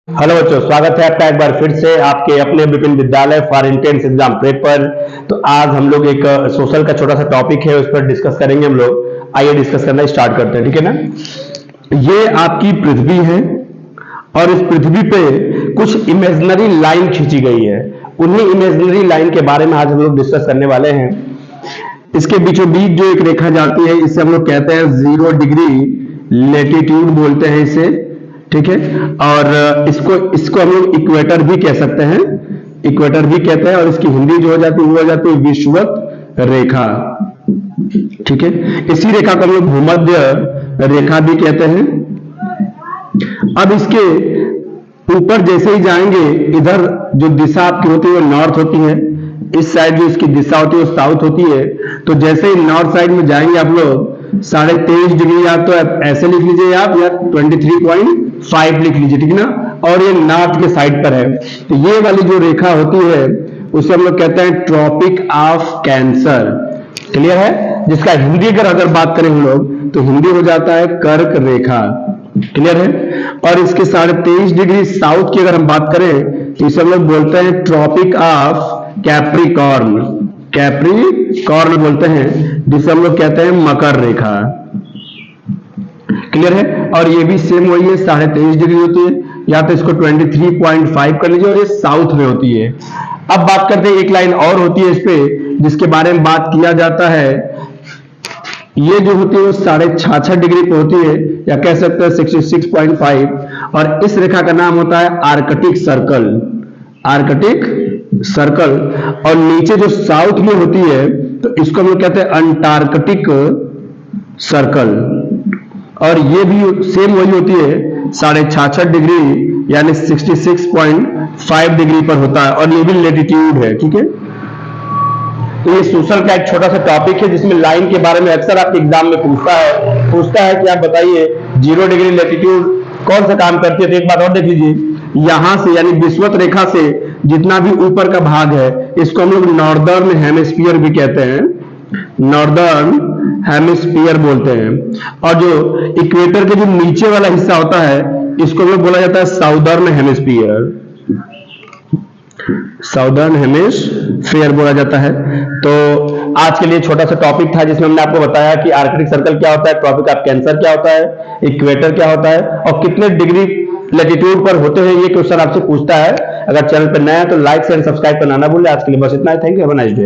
Hello बच्चों, स्वागत है आपका एक बार फिर से आपके अपने विपिन विद्यालय फॉर एंट्रेंस एग्जाम प्रेप पर। तो आज हम लोग एक सोशल का छोटा सा टॉपिक है, उस पर डिस्कस करेंगे हम लोग। आइए डिस्कस करना स्टार्ट करते हैं, ठीक है ना। ये आपकी पृथ्वी है और इस पृथ्वी पे कुछ इमेजिनरी लाइन खींची गई है। उन्हीं इमेजिनरी लाइन के बारे में आज हम लोग डिस्कस करने वाले हैं। इसके बीचों बीच जो एक रेखा जाती है, इसे हम लोग कहते हैं 0 डिग्री लेटीट्यूड बोलते हैं इसे, ठीक है। और इसको इसको हम लोग इक्वेटर भी कह सकते हैं, इक्वेटर भी कहते हैं। और इसकी हिंदी जो हो जाती है वो हो जाती है विषुवत रेखा, ठीक है। इसी रेखा को हम लोग भूमध्य रेखा भी कहते हैं। अब इसके ऊपर जैसे ही जाएंगे, इधर जो दिशा आपकी होती है वो नॉर्थ होती है, इस साइड जो इसकी दिशा होती है वो साउथ होती है। तो जैसे ही नॉर्थ साइड में जाएंगे आप लोग 23.5 डिग्री, या तो ऐसे लिख लीजिए आप, या 23.5 लिख लीजिए, ठीक ना। और ये नॉर्थ के साइड पर है। तो ये वाली जो रेखा होती है उसे हम लोग कहते हैं ट्रॉपिक ऑफ कैंसर, क्लियर है। जिसका हिंदी अगर बात करें हम लोग तो हिंदी हो जाता है कर्क रेखा, क्लियर है। और इसके 23.5 डिग्री साउथ की अगर हम बात करें तो इसे हम लोग बोलते हैं ट्रॉपिक ऑफ कैप्रिकॉर्न, कैप्रिकॉर्न बोलते हैं, जिसे हम लोग कहते हैं मकर रेखा, क्लियर है। और ये भी सेम वही है, 23.5 डिग्री होती है, या तो इसको 23.5 कर लीजिए, और ये साउथ में होती है। अब बात करते हैं, एक लाइन और होती है इस पे जिसके बारे में बात किया जाता है। ये जो होती है वो 66.5 डिग्री पे होती है, या कह सकते हैं 66.5। और इस रेखा का नाम होता है आर्कटिक सर्कल, आर्कटिक सर्कल। और नीचे जो साउथ में होती है तो इसको हम लोग कहते हैं अंटार्कटिक सर्कल। और ये भी सेम वही होती है, 66.5 डिग्री यानी 66.5 डिग्री पर होता है, और ये भी लेटीट्यूड है, ठीक है। तो ये सोशल का एक छोटा सा टॉपिक है जिसमें लाइन के बारे में अक्सर आपके एग्जाम में पूछता है कि आप बताइए 0 डिग्री लेटीट्यूड कौन सा काम करती है। तो एक बात और देख लीजिए, यहां से यानी विषुवत रेखा से जितना भी ऊपर का भाग है इसको हम लोग नॉर्दर्न हेमिस्फीयर भी कहते हैं, नॉर्दर्न हेमिस्फीयर बोलते हैं। और जो इक्वेटर के जो नीचे वाला हिस्सा होता है इसको हम लोग बोला जाता है साउदर्न हेमिस्फीयर, साउदर्न हेमिस्फीयर बोला जाता है। तो आज के लिए छोटा सा टॉपिक था जिसमें हमने आपको बताया कि आर्कटिक सर्कल क्या होता है, ट्रॉपिक ऑफ कैंसर क्या होता है, इक्वेटर क्या होता है, और कितने डिग्री लेटीट्यूड पर होते हैं। ये क्वेश्चन आपसे पूछता है। अगर चैनल पर नया है तो लाइक शेयर सब्सक्राइब करना ना भूलें। आज के लिए बस इतना ही। Thank you, have a nice day.